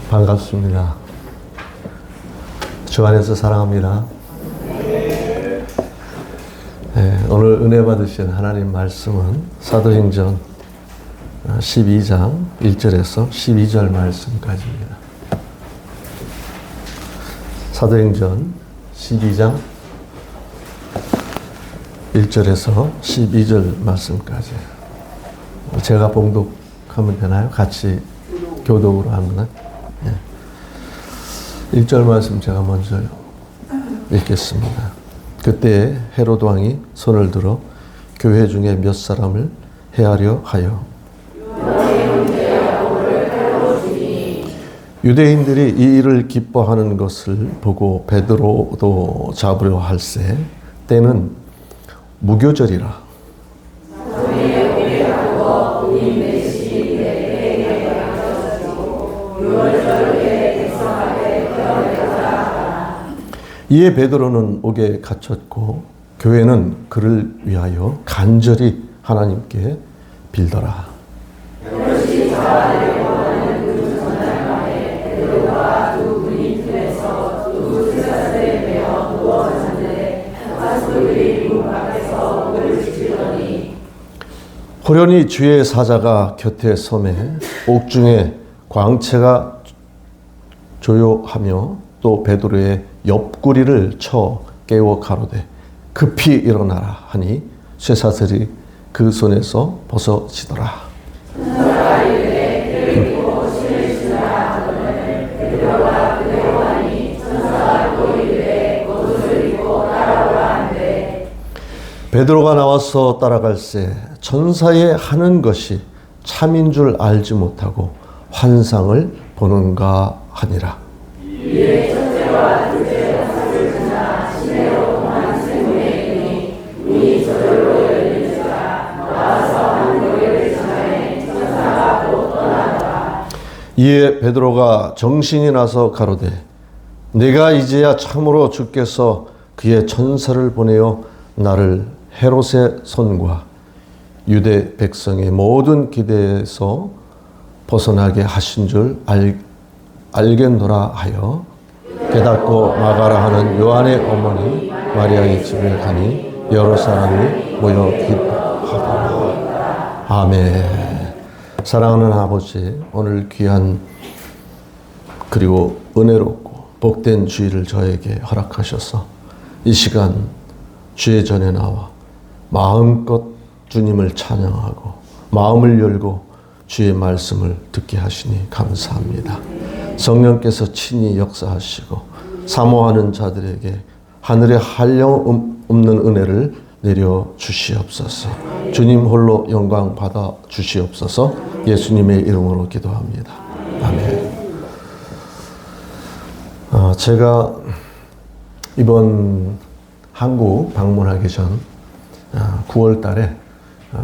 반갑습니다. 주 안에서 사랑합니다. 오늘 은혜 받으신 하나님 말씀은 사도행전 12장 1절에서 12절 말씀까지입니다. 사도행전 12장 1절에서 12절 말씀까지. 제가 봉독하면 되나요? 같이 교독으로 하면. 1절 말씀 제가 먼저 읽겠습니다. 그때 헤로드 왕이 손을 들어 교회 중에 몇 사람을 해하려 하여 유대인들이 이 일을 기뻐하는 것을 보고 베드로도 잡으려 할세 때는 무교절이라. 이에 베드로는 옥에 갇혔고 교회는 그를 위하여 간절히 하나님께 빌더라. 호련히 주의 사자가 곁에 서매 옥중에 광채가 조요하며 또 베드로의 옆구리를 쳐 깨워 가로되 급히 일어나라 하니 쇠사슬이 그 손에서 벗어지더라. 베드로가 나와서 따라갈새 천사의 하는 것이 참인 줄 알지 못하고 환상을 보는가 하니라. 이에 베드로가 정신이 나서 가로되 내가 이제야 참으로 주께서 그의 천사를 보내어 나를 헤롯의 손과 유대 백성의 모든 기대에서 벗어나게 하신 줄 알겠노라 하여 깨닫고 나가라 하는 요한의 어머니 마리아의 집에 가니 여러 사람이 모여 기뻐하더라. 아멘. 사랑하는 아버지, 오늘 귀한 그리고 은혜롭고 복된 주일을 저에게 허락하셔서 이 시간 주의 전에 나와 마음껏 주님을 찬양하고 마음을 열고 주의 말씀을 듣게 하시니 감사합니다. 성령께서 친히 역사하시고 사모하는 자들에게 하늘의 한량 없는 은혜를 내려 주시옵소서. 주님 홀로 영광 받아 주시옵소서. 예수님의 이름으로 기도합니다. 아멘. 제가 이번 한국 방문하기 전 9월 달에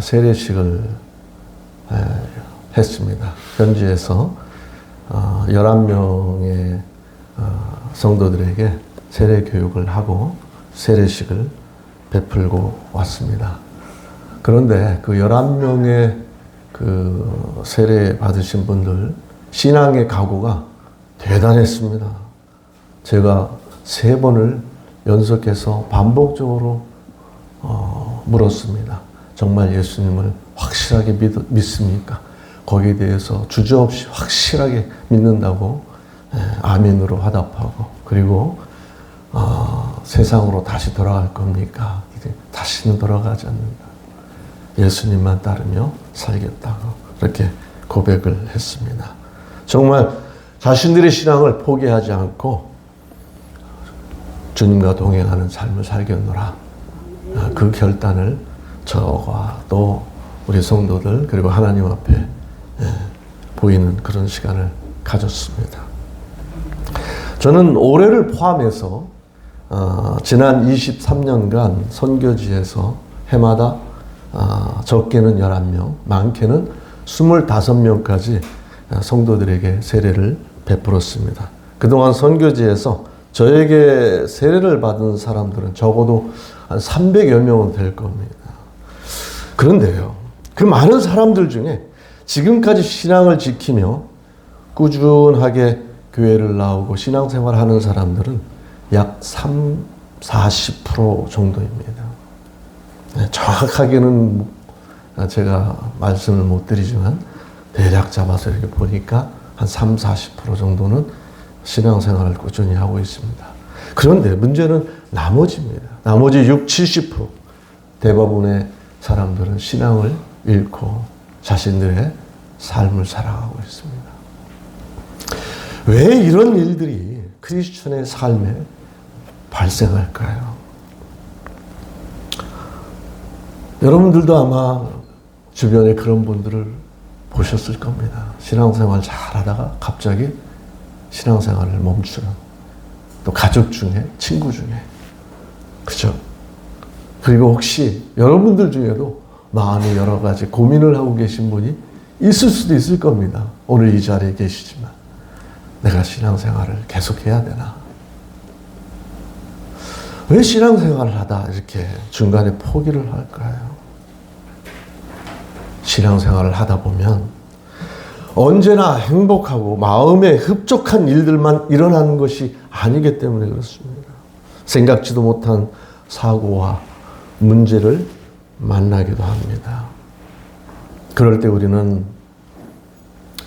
세례식을 했습니다. 현지에서 11명의 성도들에게 세례 교육을 하고 세례식을 베풀고 왔습니다. 그런데 그 11명의 그 세례 받으신 분들 신앙의 각오가 대단했습니다. 제가 3번을 연속해서 반복적으로 물었습니다. 정말 예수님을 확실하게 믿습니까? 거기에 대해서 주저없이 확실하게 믿는다고 아멘으로 화답하고 그리고 세상으로 다시 돌아갈 겁니까? 다시는 돌아가지 않는다. 예수님만 따르며 살겠다고 그렇게 고백을 했습니다. 정말 자신들의 신앙을 포기하지 않고 주님과 동행하는 삶을 살겠노라. 그 결단을 저와 또 우리 성도들 그리고 하나님 앞에 보이는 그런 시간을 가졌습니다. 저는 올해를 포함해서 지난 23년간 선교지에서 해마다 적게는 11명, 많게는 25명까지 성도들에게 세례를 베풀었습니다. 그동안 선교지에서 저에게 세례를 받은 사람들은 적어도 한 300여 명은 될 겁니다. 그런데요, 그 많은 사람들 중에 지금까지 신앙을 지키며 꾸준하게 교회를 나오고 신앙생활 하는 사람들은 약 40% 정도입니다. 정확하게는 제가 말씀을 못 드리지만 대략 잡아서 이렇게 보니까 한 40% 정도는 신앙생활을 꾸준히 하고 있습니다. 그런데 문제는 나머지입니다. 나머지 70% 대부분의 사람들은 신앙을 잃고 자신들의 삶을 살아가고 있습니다. 왜 이런 일들이 크리스천의 삶에 발생할까요? 여러분들도 아마 주변에 그런 분들을 보셨을 겁니다. 신앙생활 잘하다가 갑자기 신앙생활을 멈추는, 또 가족 중에, 친구 중에, 그죠? 그리고 혹시 여러분들 중에도 마음에 여러 가지 고민을 하고 계신 분이 있을 수도 있을 겁니다. 오늘 이 자리에 계시지만 내가 신앙생활을 계속해야 되나? 왜 신앙생활을 하다 이렇게 중간에 포기를 할까요? 신앙생활을 하다 보면 언제나 행복하고 마음에 흡족한 일들만 일어나는 것이 아니기 때문에 그렇습니다. 생각지도 못한 사고와 문제를 만나기도 합니다. 그럴 때 우리는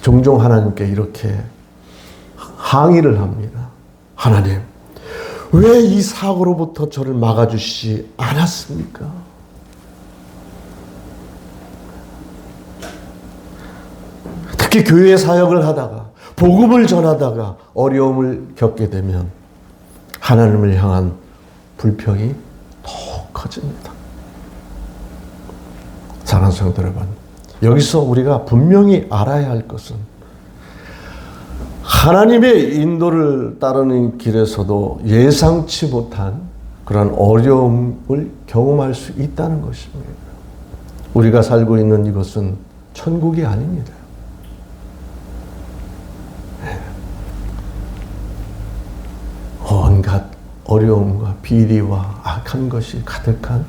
종종 하나님께 이렇게 항의를 합니다. 하나님, 왜 이 사고로부터 저를 막아주시지 않았습니까? 특히 교회 사역을 하다가 복음을 전하다가 어려움을 겪게 되면 하나님을 향한 불평이 더욱 커집니다. 사랑하는 성도 여러분, 여기서 우리가 분명히 알아야 할 것은 하나님의 인도를 따르는 길에서도 예상치 못한 그런 어려움을 경험할 수 있다는 것입니다. 우리가 살고 있는 이것은 천국이 아닙니다. 온갖 어려움과 비리와 악한 것이 가득한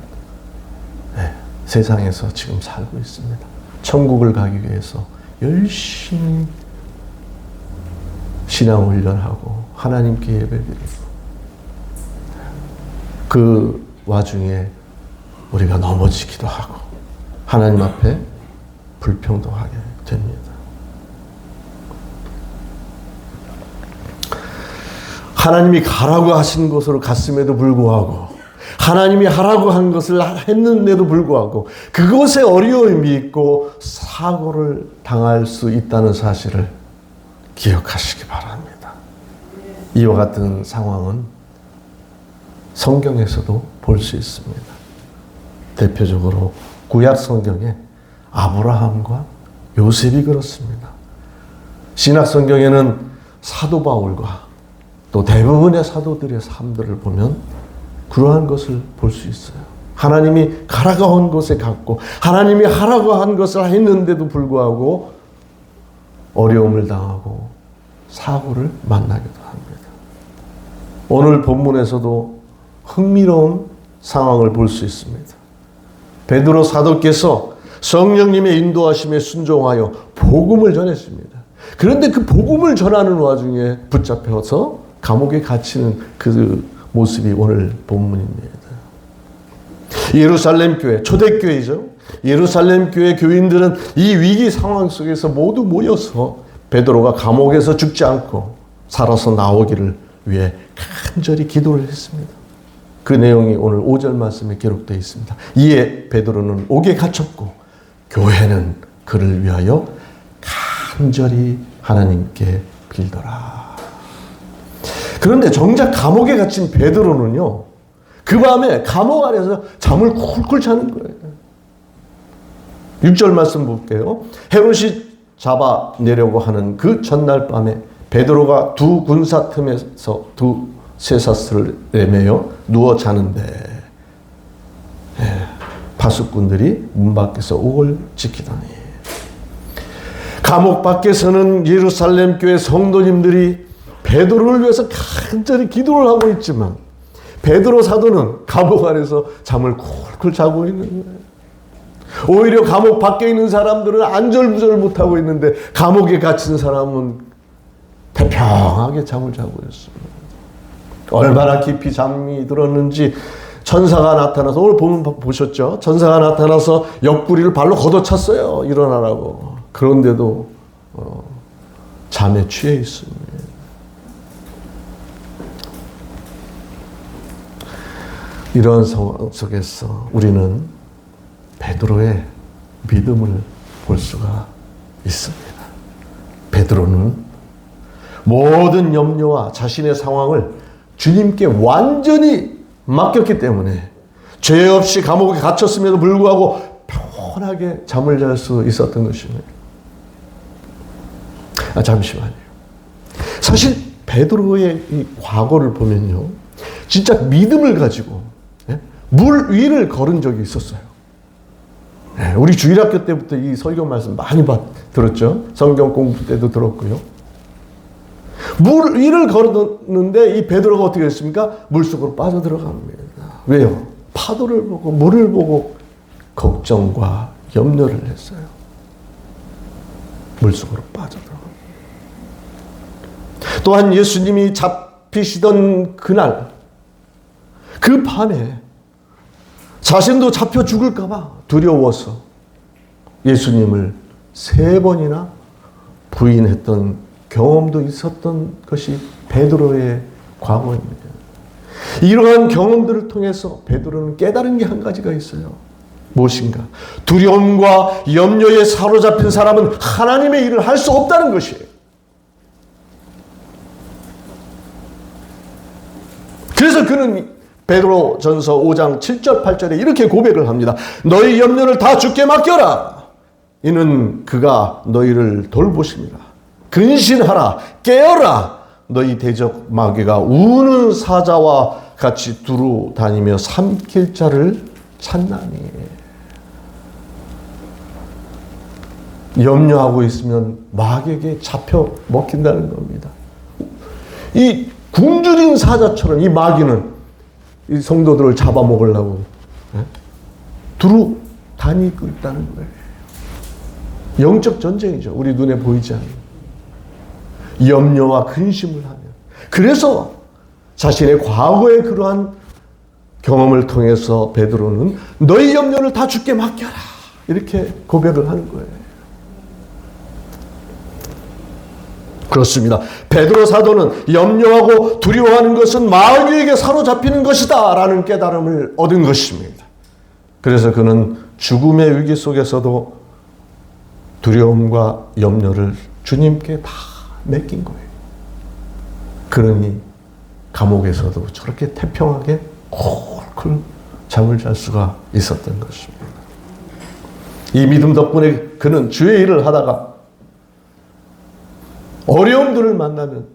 세상에서 지금 살고 있습니다. 천국을 가기 위해서 열심히 신앙훈련하고 하나님께 예배드리고 그 와중에 우리가 넘어지기도 하고 하나님 앞에 불평도 하게 됩니다. 하나님이 가라고 하신 곳으로 갔음에도 불구하고 하나님이 하라고 한 것을 했는데도 불구하고 그것에 어려움이 있고 사고를 당할 수 있다는 사실을 기억하시기 바랍니다. 이와 같은 상황은 성경에서도 볼 수 있습니다. 대표적으로 구약 성경에 아브라함과 요셉이 그렇습니다. 신약 성경에는 사도 바울과 또 대부분의 사도들의 삶들을 보면 그러한 것을 볼 수 있어요. 하나님이 가라고 한 곳에 갔고 하나님이 하라고 한 것을 했는데도 불구하고 어려움을 당하고 사고를 만나기도 합니다. 오늘 본문에서도 흥미로운 상황을 볼 수 있습니다. 베드로 사도께서 성령님의 인도하심에 순종하여 복음을 전했습니다. 그런데 그 복음을 전하는 와중에 붙잡혀서 감옥에 갇히는 그 모습이 오늘 본문입니다. 예루살렘 교회, 초대교회죠. 예루살렘 교회 교인들은 이 위기 상황 속에서 모두 모여서 베드로가 감옥에서 죽지 않고 살아서 나오기를 위해 간절히 기도를 했습니다. 그 내용이 오늘 5절 말씀에 기록되어 있습니다. 이에 베드로는 옥에 갇혔고 교회는 그를 위하여 간절히 하나님께 빌더라. 그런데 정작 감옥에 갇힌 베드로는요, 그 밤에 감옥 안에서 잠을 쿨쿨 자는 거예요. 6절 말씀 볼게요. 헤롯이 잡아내려고 하는 그 전날 밤에 베드로가 두 군사 틈에서 두 쇠사슬을 매여 누워 자는데 파수꾼들이 문 밖에서 옥을 지키더니 감옥 밖에서는 예루살렘 교회 성도님들이 베드로를 위해서 간절히 기도를 하고 있지만 베드로 사도는 감옥 안에서 잠을 쿨쿨 자고 있는 거예요. 오히려 감옥 밖에 있는 사람들은 안절부절 못하고 있는데 감옥에 갇힌 사람은 태평 평평하게 잠을 자고 있습니다. 얼마나 깊이 잠이 들었는지 천사가 나타나서, 오늘 보셨죠? 천사가 나타나서 옆구리를 발로 걷어찼어요. 일어나라고. 그런데도 잠에 취해 있습니다. 이런 상황 속에서 우리는 베드로의 믿음을 볼 수가 있습니다. 베드로는 모든 염려와 자신의 상황을 주님께 완전히 맡겼기 때문에 죄 없이 감옥에 갇혔음에도 불구하고 편하게 잠을 잘 수 있었던 것입니다. 잠시만요. 사실 베드로의 이 과거를 보면요, 진짜 믿음을 가지고 물 위를 걸은 적이 있었어요. 우리 주일학교 때부터 이 설교 말씀 많이 들었죠. 성경 공부 때도 들었고요. 물 위를 걸었는데 이 베드로가 어떻게 했습니까? 물속으로 빠져들어갑니다. 왜요? 파도를 보고 물을 보고 걱정과 염려를 했어요. 물속으로 빠져들어갑니다. 또한 예수님이 잡히시던 그날, 그 밤에 자신도 잡혀 죽을까봐 두려워서 예수님을 3번이나 부인했던 경험도 있었던 것이 베드로의 과거입니다. 이러한 경험들을 통해서 베드로는 깨달은 게 한 가지가 있어요. 무엇인가? 두려움과 염려에 사로잡힌 사람은 하나님의 일을 할 수 없다는 것이에요. 그래서 그는 베드로전서 5장 7절 8절에 이렇게 고백을 합니다. 너희 염려를 다 주께 맡겨라. 이는 그가 너희를 돌보십니다. 근신하라. 깨어라. 너희 대적 마귀가 우는 사자와 같이 두루 다니며 삼킬 자를 찾나니. 염려하고 있으면 마귀에게 잡혀 먹힌다는 겁니다. 이 굶주린 사자처럼 이 마귀는 이 성도들을 잡아먹으려고 두루 다니고 있다는 거예요. 영적 전쟁이죠. 우리 눈에 보이지 않는 염려와 근심을 하면. 그래서 자신의 과거의 그러한 경험을 통해서 베드로는 너희 염려를 다 주께 맡겨라 이렇게 고백을 하는 거예요. 그렇습니다. 베드로 사도는 염려하고 두려워하는 것은 마귀에게 사로잡히는 것이다 라는 깨달음을 얻은 것입니다. 그래서 그는 죽음의 위기 속에서도 두려움과 염려를 주님께 다 맡긴 거예요. 그러니 감옥에서도 저렇게 태평하게 콜콜 잠을 잘 수가 있었던 것입니다. 이 믿음 덕분에 그는 주의 일을 하다가 어려움들을 만나면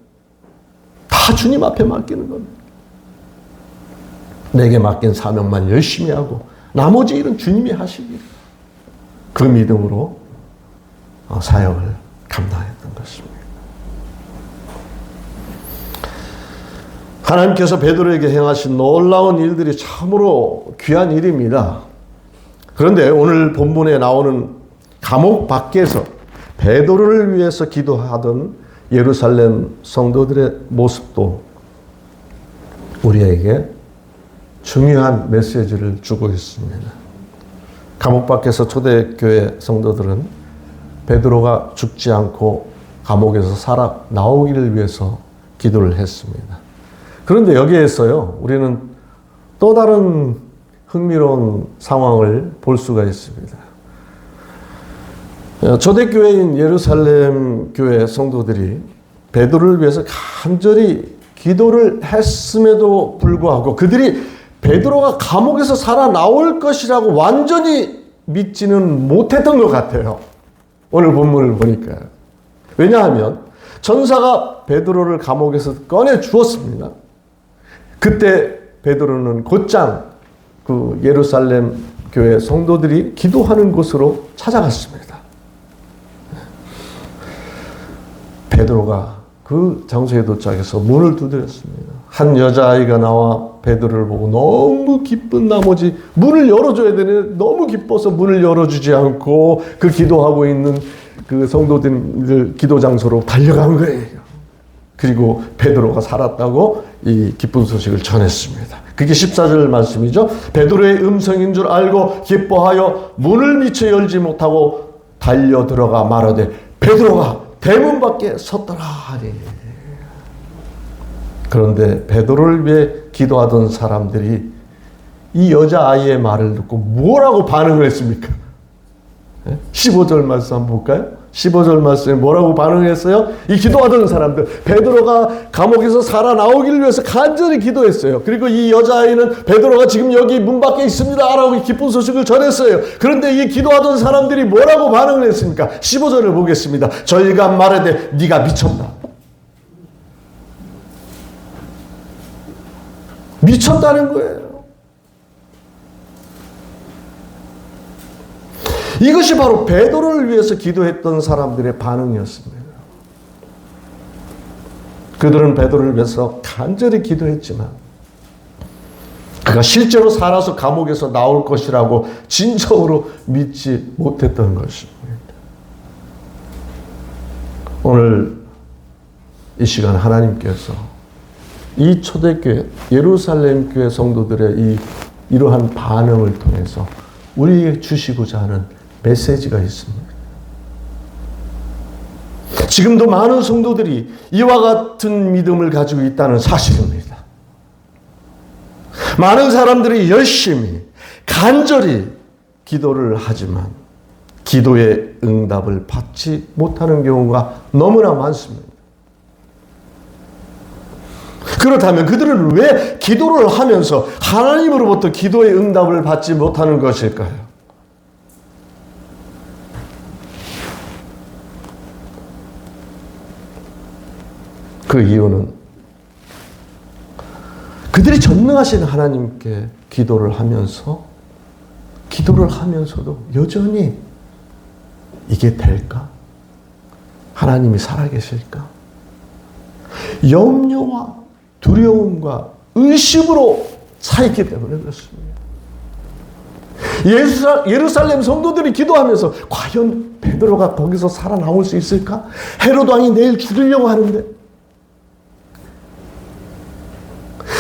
다 주님 앞에 맡기는 겁니다. 내게 맡긴 사명만 열심히 하고 나머지 일은 주님이 하시기를. 그 믿음으로 사역을 감당했던 것입니다. 하나님께서 베드로에게 행하신 놀라운 일들이 참으로 귀한 일입니다. 그런데 오늘 본문에 나오는 감옥 밖에서 베드로를 위해서 기도하던 예루살렘 성도들의 모습도 우리에게 중요한 메시지를 주고 있습니다. 감옥 밖에서 초대교회 성도들은 베드로가 죽지 않고 감옥에서 살아 나오기를 위해서 기도를 했습니다. 그런데 여기에서요, 우리는 또 다른 흥미로운 상황을 볼 수가 있습니다. 초대교회인 예루살렘 교회 성도들이 베드로를 위해서 간절히 기도를 했음에도 불구하고 그들이 베드로가 감옥에서 살아나올 것이라고 완전히 믿지는 못했던 것 같아요. 오늘 본문을 보니까. 왜냐하면 천사가 베드로를 감옥에서 꺼내 주었습니다. 그때 베드로는 곧장 그 예루살렘 교회 성도들이 기도하는 곳으로 찾아갔습니다. 베드로가 그 장소에 도착해서 문을 두드렸습니다. 한 여자아이가 나와 베드로를 보고 너무 기쁜 나머지 문을 열어줘야 되는데 너무 기뻐서 문을 열어주지 않고 그 기도하고 있는 그 성도들 기도 장소로 달려간 거예요. 그리고 베드로가 살았다고 이 기쁜 소식을 전했습니다. 그게 14절 말씀이죠. 베드로의 음성인 줄 알고 기뻐하여 문을 미처 열지 못하고 달려 들어가 말하되 베드로가 대문 밖에 섰더라 하니. 그런데 베드로를 위해 기도하던 사람들이 이 여자아이의 말을 듣고 뭐라고 반응을 했습니까? 15절 말씀 한번 볼까요? 15절 말씀에 뭐라고 반응했어요? 이 기도하던 사람들, 베드로가 감옥에서 살아나오기를 위해서 간절히 기도했어요. 그리고 이 여자아이는 베드로가 지금 여기 문 밖에 있습니다 라고 기쁜 소식을 전했어요. 그런데 이 기도하던 사람들이 뭐라고 반응을 했습니까? 15절을 보겠습니다. 저희가 말하되 네가 미쳤다. 미쳤다는 거예요. 이것이 바로 베드로를 위해서 기도했던 사람들의 반응이었습니다. 그들은 베드로를 위해서 간절히 기도했지만 그가 실제로 살아서 감옥에서 나올 것이라고 진정으로 믿지 못했던 것입니다. 오늘 이 시간 하나님께서 이 초대교회 예루살렘 교회 성도들의 이러한 반응을 통해서 우리에게 주시고자 하는 메시지가 있습니다. 지금도 많은 성도들이 이와 같은 믿음을 가지고 있다는 사실입니다. 많은 사람들이 열심히 간절히 기도를 하지만 기도의 응답을 받지 못하는 경우가 너무나 많습니다. 그렇다면 그들은 왜 기도를 하면서 하나님으로부터 기도의 응답을 받지 못하는 것일까요? 그 이유는 그들이 전능하신 하나님께 기도를 하면서도 여전히 이게 될까? 하나님이 살아계실까? 염려와 두려움과 의심으로 차있기 때문에 그렇습니다. 예루살렘 성도들이 기도하면서 과연 베드로가 거기서 살아나올 수 있을까? 헤로드 왕이 내일 죽이려고 하는데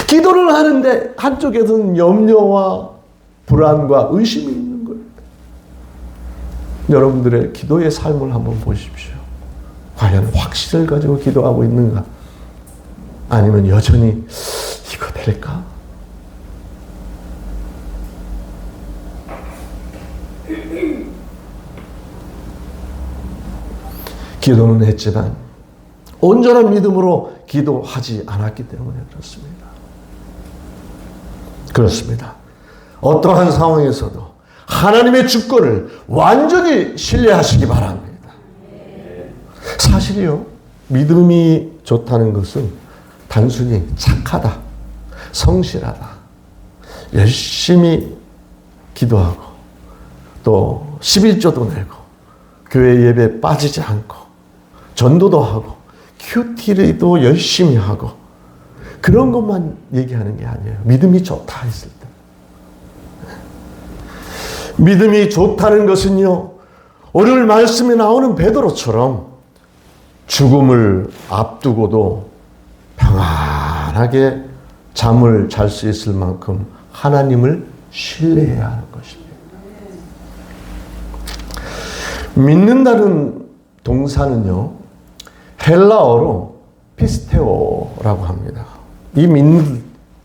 기도를 하는데 한쪽에서는 염려와 불안과 의심이 있는 거예요. 여러분들의 기도의 삶을 한번 보십시오. 과연 확신을 가지고 기도하고 있는가? 아니면 여전히 이거 될까? 기도는 했지만 온전한 믿음으로 기도하지 않았기 때문에 그렇습니다. 어떠한 상황에서도 하나님의 주권을 완전히 신뢰하시기 바랍니다. 사실이요, 믿음이 좋다는 것은 단순히 착하다, 성실하다, 열심히 기도하고 또 11조도 내고 교회 예배 빠지지 않고 전도도 하고 큐티도 열심히 하고 그런 것만 얘기하는 게 아니에요. 믿음이 좋다 했을 때. 믿음이 좋다는 것은요, 오늘 말씀에 나오는 베드로처럼 죽음을 앞두고도 평안하게 잠을 잘 수 있을 만큼 하나님을 신뢰해야 하는 것입니다. 믿는다는 동사는요, 헬라어로 피스테오라고 합니다. 이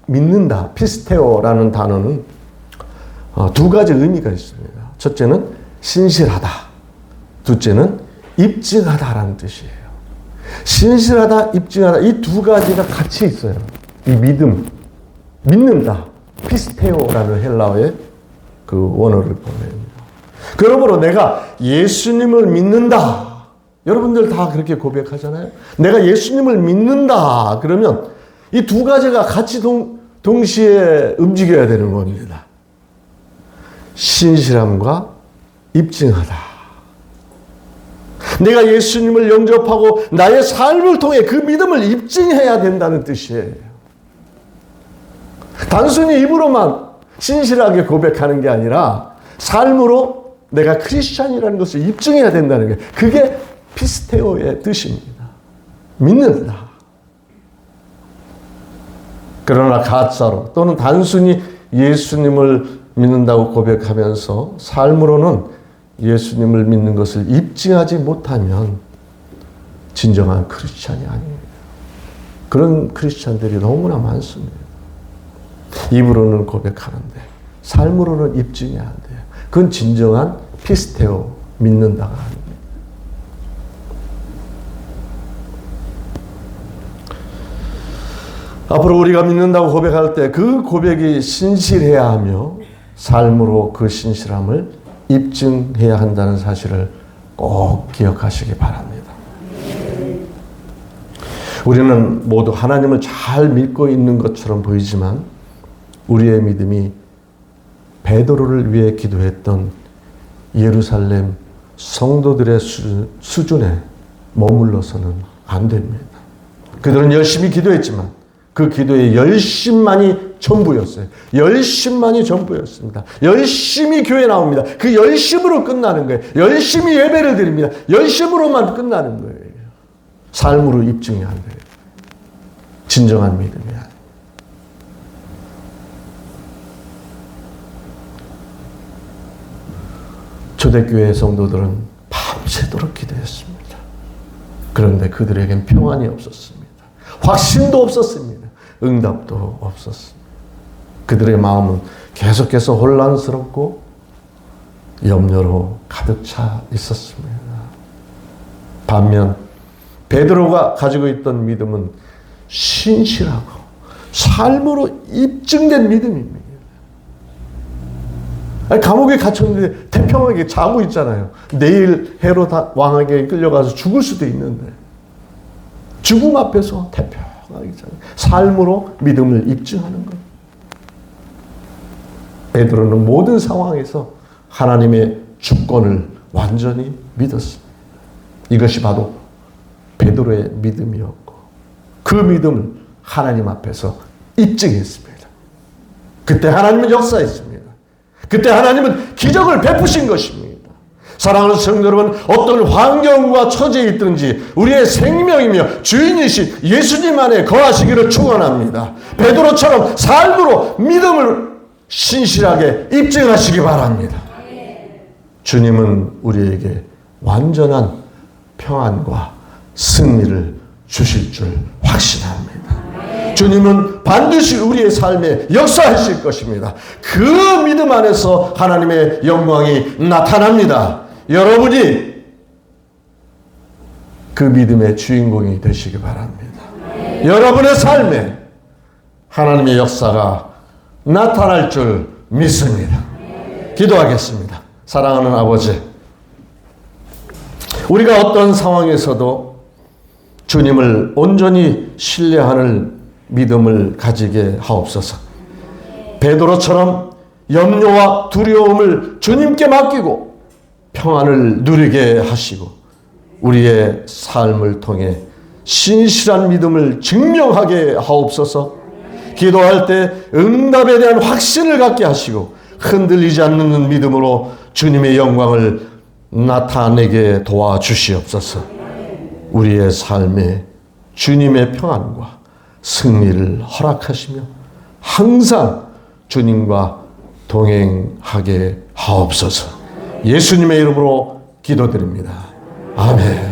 믿는다, 피스테오라는 단어는 두 가지 의미가 있습니다. 첫째는 신실하다, 둘째는 입증하다라는 뜻이에요. 신실하다, 입증하다, 이 두 가지가 같이 있어요. 이 믿는다, 피스테오라는 헬라어의 그 원어를 보면. 그러므로 내가 예수님을 믿는다. 여러분들 다 그렇게 고백하잖아요. 내가 예수님을 믿는다. 그러면 이 두 가지가 같이 동시에 움직여야 되는 겁니다. 신실함과 입증하다. 내가 예수님을 영접하고 나의 삶을 통해 그 믿음을 입증해야 된다는 뜻이에요. 단순히 입으로만 신실하게 고백하는 게 아니라 삶으로 내가 크리스찬이라는 것을 입증해야 된다는 게, 그게 피스테오의 뜻입니다. 믿는다. 그러나 가짜로 또는 단순히 예수님을 믿는다고 고백하면서 삶으로는 예수님을 믿는 것을 입증하지 못하면 진정한 크리스찬이 아닙니다. 그런 크리스찬들이 너무나 많습니다. 입으로는 고백하는데 삶으로는 입증이 안 돼요. 그건 진정한 피스테오, 믿는다가 아닙니다. 앞으로 우리가 믿는다고 고백할 때 그 고백이 신실해야 하며 삶으로 그 신실함을 입증해야 한다는 사실을 꼭 기억하시기 바랍니다. 우리는 모두 하나님을 잘 믿고 있는 것처럼 보이지만 우리의 믿음이 베드로를 위해 기도했던 예루살렘 성도들의 수준에 머물러서는 안 됩니다. 그들은 열심히 기도했지만 그 기도의 열심만이 전부였어요. 열심만이 전부였습니다. 열심히 교회 나옵니다. 그 열심으로 끝나는 거예요. 열심히 예배를 드립니다. 열심으로만 끝나는 거예요. 삶으로 입증이 안 돼요. 진정한 믿음이야. 초대교회 성도들은 밤새도록 기도했습니다. 그런데 그들에겐 평안이 없었습니다. 확신도 없었습니다. 응답도 없었습니다. 그들의 마음은 계속해서 혼란스럽고 염려로 가득 차 있었습니다. 반면 베드로가 가지고 있던 믿음은 신실하고 삶으로 입증된 믿음입니다. 아니, 감옥에 갇혔는데 태평하게 자고 있잖아요. 내일 헤롯 왕에게 끌려가서 죽을 수도 있는데 죽음 앞에서 태평하게 자고 삶으로 믿음을 입증하는 것. 베드로는 모든 상황에서 하나님의 주권을 완전히 믿었습니다. 이것이 바로 베드로의 믿음이었고 그 믿음을 하나님 앞에서 입증했습니다. 그때 하나님은 역사했습니다. 그때 하나님은 기적을 베푸신 것입니다. 사랑하는 성도 여러분, 어떤 환경과 처지에 있든지 우리의 생명이며 주인이신 예수님 안에 거하시기를 축원합니다. 베드로처럼 삶으로 믿음을 신실하게 입증하시기 바랍니다. 주님은 우리에게 완전한 평안과 승리를 주실 줄 확신합니다. 주님은 반드시 우리의 삶에 역사하실 것입니다. 그 믿음 안에서 하나님의 영광이 나타납니다. 여러분이 그 믿음의 주인공이 되시기 바랍니다. 여러분의 삶에 하나님의 역사가 나타날 줄 믿습니다. 기도하겠습니다. 사랑하는 아버지, 우리가 어떤 상황에서도 주님을 온전히 신뢰하는 믿음을 가지게 하옵소서. 베드로처럼 염려와 두려움을 주님께 맡기고 평안을 누리게 하시고 우리의 삶을 통해 신실한 믿음을 증명하게 하옵소서. 기도할 때 응답에 대한 확신을 갖게 하시고 흔들리지 않는 믿음으로 주님의 영광을 나타내게 도와주시옵소서. 우리의 삶에 주님의 평안과 승리를 허락하시며 항상 주님과 동행하게 하옵소서. 예수님의 이름으로 기도드립니다. 아멘.